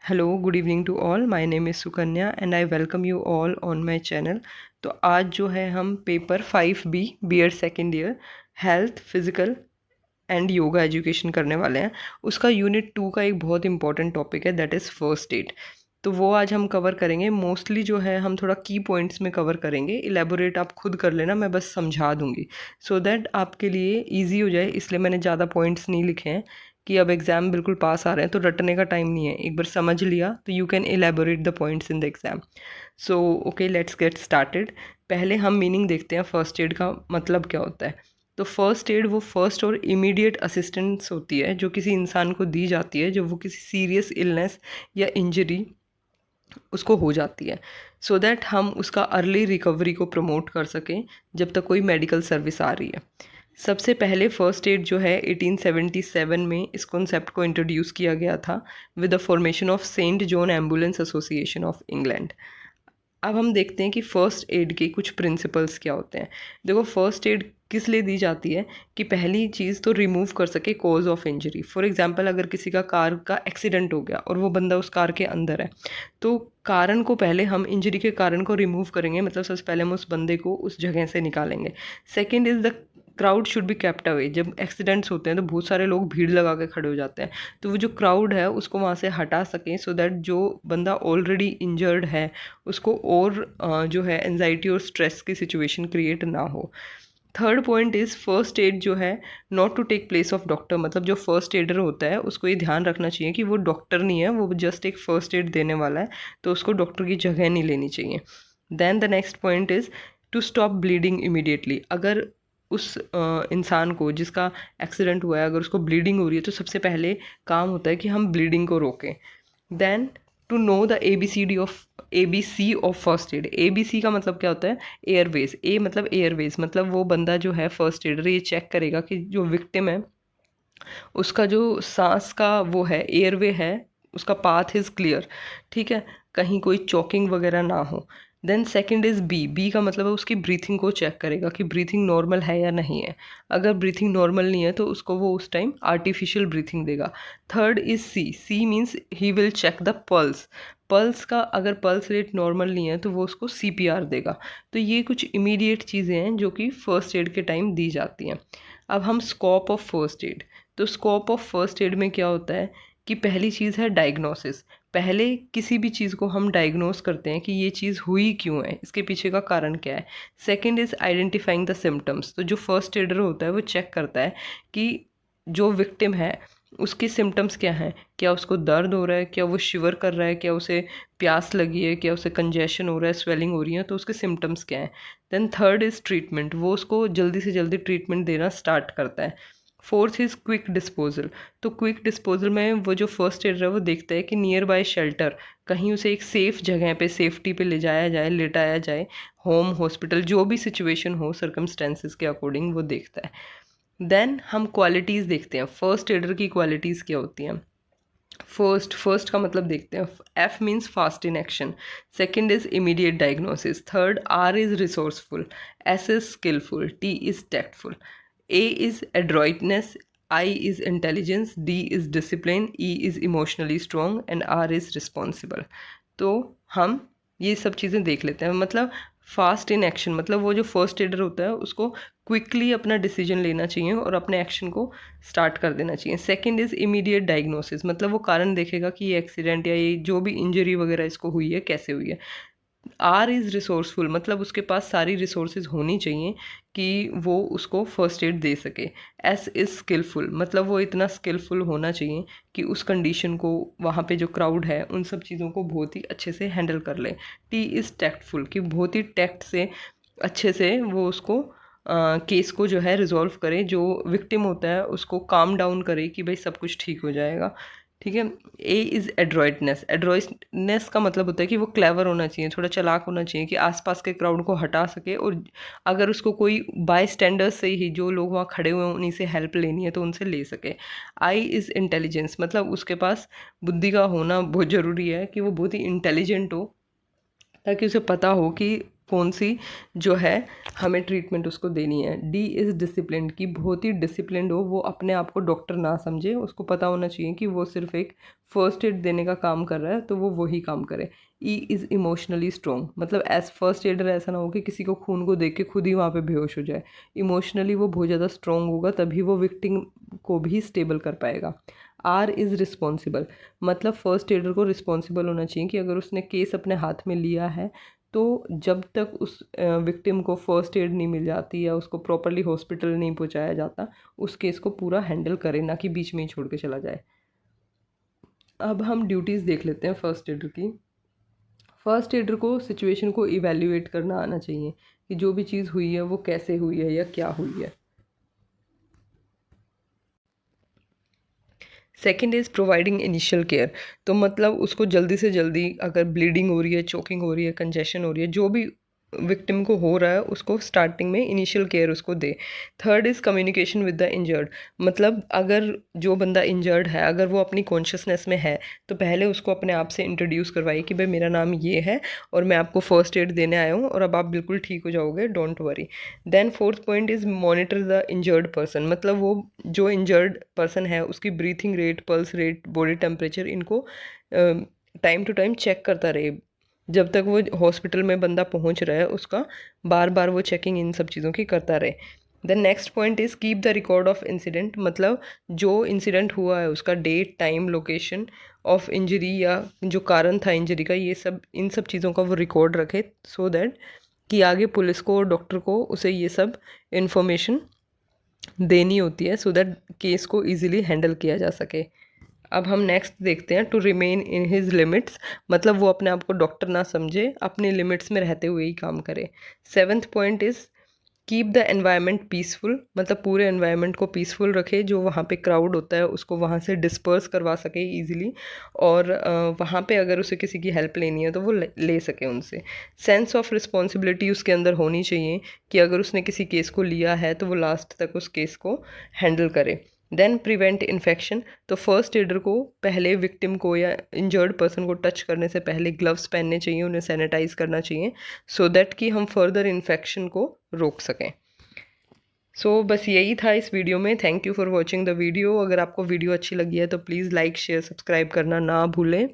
Hello, good evening to all. My name is Sukanya and I welcome you all on my channel. तो आज जो है हम paper 5B BEd second year health physical and yoga education करने वाले हैं। उसका यूनिट 2 का एक बहुत इंपॉर्टेंट टॉपिक है, दैट इज़ फर्स्ट एड। तो वो आज हम कवर करेंगे। मोस्टली जो है हम थोड़ा की पॉइंट्स में कवर करेंगे, इलेबोरेट आप खुद कर लेना, मैं बस समझा दूंगी सो दैट आपके लिए ईजी हो जाए। इसलिए मैंने ज़्यादा पॉइंट्स नहीं लिखे हैं कि अब एग्ज़ाम बिल्कुल पास आ रहे हैं तो रटने का टाइम नहीं है। एक बार समझ लिया तो you can elaborate the points in the exam. So okay, let's get started. पहले हम मीनिंग देखते हैं फर्स्ट एड का मतलब क्या होता है। तो फर्स्ट एड वो फर्स्ट और इमीडिएट असिस्टेंस होती है जो किसी इंसान को दी जाती है जब वो किसी सीरियस इलनेस या इंजरी उसको हो जाती है, सो दैट हम उसका अर्ली रिकवरी को प्रमोट कर सकें जब तक कोई मेडिकल सर्विस आ रही है। सबसे पहले फ़र्स्ट एड जो है 1877 में इस कॉन्सेप्ट को इंट्रोड्यूस किया गया था with the formation of Saint John ambulance association of England. अब हम देखते हैं कि फ़र्स्ट एड के कुछ प्रिंसिपल्स क्या होते हैं। देखो, फ़र्स्ट एड किस लिए दी जाती है कि पहली चीज़ तो रिमूव कर सके cause of injury. For example, अगर किसी का कार का एक्सीडेंट हो गया और वो बंदा उस कार के अंदर है, तो कारण को पहले हम इंजरी के कारण को रिमूव करेंगे, मतलब सबसे पहले हम उस बंदे को उस जगह से निकालेंगे। Second is the crowd should be kept away. जब एक्सीडेंट्स होते हैं तो बहुत सारे लोग भीड़ लगा के खड़े हो जाते हैं, तो वो जो क्राउड है उसको वहाँ से हटा सकें सो दैट जो बंदा ऑलरेडी इंजर्ड है उसको और जो है एनजाइटी और स्ट्रेस की सिचुएशन क्रिएट ना हो। Third point is first aid जो है not to take place of doctor. मतलब जो फर्स्ट एडर होता है उसको ये ध्यान रखना चाहिए कि वो डॉक्टर नहीं है, वो जस्ट एक फर्स्ट एड देने वाला है, तो उसको डॉक्टर की जगह नहीं लेनी चाहिए। Then the next point is to stop bleeding immediately. अगर उस इंसान को जिसका एक्सीडेंट हुआ है अगर उसको ब्लीडिंग हो रही है तो सबसे पहले काम होता है कि हम ब्लीडिंग को रोकें। Then to know the ABC of first aid. ABC का मतलब क्या होता है? एयरवेज। ए मतलब एयरवेज, मतलब वो बंदा जो है फर्स्ट एडर ये चेक करेगा कि जो विक्टिम है उसका जो सांस का वो है एयरवे है, उसका पाथ इज़ क्लियर, ठीक है, कहीं कोई चॉकिंग वगैरह ना हो। देन सेकंड इज़ बी का मतलब है उसकी ब्रीथिंग को चेक करेगा कि ब्रीथिंग नॉर्मल है या नहीं है। अगर ब्रीथिंग नॉर्मल नहीं है तो उसको वो उस टाइम आर्टिफिशियल ब्रीथिंग देगा। Third is C means he will check the pulse. Pulse का अगर पल्स रेट नॉर्मल नहीं है तो वो उसको CPR देगा। तो ये कुछ इमीडिएट चीज़ें हैं जो कि फ़र्स्ट एड के टाइम दी जाती हैं। अब हम स्कोप ऑफ फर्स्ट एड। तो स्कोप ऑफ फर्स्ट एड में क्या होता है कि पहली चीज़ है डायग्नोसिस। पहले किसी भी चीज़ को हम डायग्नोस करते हैं कि ये चीज़ हुई क्यों है, इसके पीछे का कारण क्या है। Second is identifying the symptoms. तो जो फर्स्ट एडर होता है वो चेक करता है कि जो विक्टिम है उसके सिम्टम्स क्या हैं, क्या उसको दर्द हो रहा है, क्या वो शिवर कर रहा है, क्या उसे प्यास लगी है, क्या उसे कंजेशन हो रहा है, स्वेलिंग हो रही है, तो उसके सिम्टम्स क्या हैं। Then third is treatment. वो उसको जल्दी से जल्दी ट्रीटमेंट देना स्टार्ट करता है। Fourth is quick disposal. तो क्विक डिस्पोजल में वो जो फर्स्ट एडर है वो देखता है कि नियर बाय शेल्टर कहीं उसे एक सेफ़ जगह पे सेफ्टी पे ले जाया जाए, लेटाया जाए, होम हॉस्पिटल जो भी सिचुएशन हो सर्कमस्टेंसेस के अकॉर्डिंग वो देखता है। देन हम क्वालिटीज़ देखते हैं, फर्स्ट एडर की क्वालिटीज़ क्या होती हैं। फर्स्ट का मतलब देखते हैं। F means fast in action. Second is immediate diagnosis. Third R is resourceful. S is skillful. T is tactful. A is adroitness. I is intelligence. D is discipline. E is emotionally strong and R is responsible. तो हम ये सब चीज़ें देख लेते हैं। मतलब fast in action मतलब वो जो फर्स्ट एडर होता है उसको क्विकली अपना डिसीजन लेना चाहिए और अपने एक्शन को स्टार्ट कर देना चाहिए। Second is immediate diagnosis. मतलब वो कारण देखेगा कि ये एक्सीडेंट या ये जो भी इंजरी वगैरह इसको हुई है कैसे हुई है। R इज़ रिसोर्सफुल मतलब उसके पास सारी रिसोर्सेज होनी चाहिए कि वो उसको फर्स्ट एड दे सके। S इज़ स्किलफुल मतलब वो इतना स्किलफुल होना चाहिए कि उस कंडीशन को वहाँ पे जो क्राउड है उन सब चीज़ों को बहुत ही अच्छे से हैंडल कर ले। T इज़ टैक्टफुल कि बहुत ही टैक्ट से अच्छे से वो उसको केस को जो है रिजॉल्व करे, जो विक्टिम होता है उसको काम डाउन करे कि भाई सब कुछ ठीक हो जाएगा, ठीक है। A is एड्रॉइटनेस। एड्रॉइटनेस का मतलब होता है कि वो क्लेवर होना चाहिए, थोड़ा चालाक होना चाहिए कि आसपास के क्राउड को हटा सके और अगर उसको कोई बाय स्टैंडर्ड से ही जो लोग वहाँ खड़े हुए हैं उन्हीं से हेल्प लेनी है तो उनसे ले सके। I इज़ इंटेलिजेंस मतलब उसके पास बुद्धि का होना बहुत ज़रूरी है कि वो बहुत ही इंटेलिजेंट हो ताकि उसे पता हो कि कौन सी जो है हमें ट्रीटमेंट उसको देनी है। डी इज़ डिसिप्लिन, की बहुत ही डिसिप्लिन्ड हो, वो अपने आप को डॉक्टर ना समझे, उसको पता होना चाहिए कि वो सिर्फ एक फर्स्ट एड देने का काम कर रहा है तो वो वही काम करे। ई इज़ इमोशनली स्ट्रॉन्ग, मतलब एज फर्स्ट एडर ऐसा ना हो कि किसी को खून को देख के खुद ही वहाँ पे बेहोश हो जाए। इमोशनली वो बहुत ज़्यादा स्ट्रॉन्ग होगा, तभी वो विक्टिम को भी स्टेबल कर पाएगा। आर इज़ रिस्पॉन्सिबल, मतलब फर्स्ट एडर को रिस्पॉन्सिबल होना चाहिए कि अगर उसने केस अपने हाथ में लिया है तो जब तक उस विक्टिम को फर्स्ट एड नहीं मिल जाती या उसको प्रॉपरली हॉस्पिटल नहीं पहुंचाया जाता, उस केस को पूरा हैंडल करे, ना कि बीच में ही छोड़ के चला जाए। अब हम ड्यूटीज़ देख लेते हैं फर्स्ट एडर की। फर्स्ट एडर को सिचुएशन को इवैल्यूएट करना आना चाहिए कि जो भी चीज़ हुई है वो कैसे हुई है या क्या हुई है। Second is providing initial care, तो मतलब उसको जल्दी से जल्दी, अगर ब्लीडिंग हो रही है, चोकिंग हो रही है, कंजेशन हो रही है, जो भी विक्टिम को हो रहा है उसको स्टार्टिंग में इनिशियल केयर उसको दे। Third is communication with the injured, मतलब अगर जो बंदा इंजर्ड है अगर वो अपनी कॉन्शियसनेस में है तो पहले उसको अपने आप से इंट्रोड्यूस करवाइए कि भाई मेरा नाम ये है और मैं आपको फर्स्ट एड देने आया हूँ और अब आप बिल्कुल ठीक हो जाओगे, don't worry. Then fourth point is monitor the injured person, मतलब वो जो इंजर्ड पर्सन है उसकी breathing rate, pulse rate, body temperature, इनको टाइम टू टाइम चेक करता रहे। जब तक वो हॉस्पिटल में बंदा पहुंच रहा है उसका बार बार वो चेकिंग इन सब चीज़ों की करता रहे। The next point is keep the record of incident, मतलब जो इंसिडेंट हुआ है उसका date, time, location of injury या जो कारण था इंजरी का, ये सब, इन सब चीज़ों का वो रिकॉर्ड रखे, सो दैट कि आगे पुलिस को और डॉक्टर को उसे ये सब इंफॉर्मेशन देनी होती है, सो दैट केस को ईजिली हैंडल किया जा सके। अब हम नेक्स्ट देखते हैं, to remain in his limits, मतलब वो अपने आप को डॉक्टर ना समझे, अपने लिमिट्स में रहते हुए ही काम करे। Seventh point is keep the environment peaceful, मतलब पूरे एनवायरनमेंट को पीसफुल रखे, जो वहाँ पे क्राउड होता है उसको वहाँ से डिस्पर्स करवा सके इजीली, और वहाँ पे अगर उसे किसी की हेल्प लेनी है तो वो ले सके उनसे। सेंस ऑफ रिस्पॉन्सिबिलिटी उसके अंदर होनी चाहिए कि अगर उसने किसी केस को लिया है तो वो लास्ट तक उस केस को हैंडल करे। देन प्रिवेंट इन्फेक्शन, तो फर्स्ट एडर को पहले विक्टिम को या इंजर्ड पर्सन को टच करने से पहले ग्लव्स पहनने चाहिए, उन्हें सैनिटाइज करना चाहिए, सो दैट कि हम फर्दर इन्फेक्शन को रोक सकें। सो बस यही था इस वीडियो में। Thank you for watching the video. अगर आपको वीडियो अच्छी लगी है तो प्लीज़ लाइक, शेयर, सब्सक्राइब करना ना भूलें।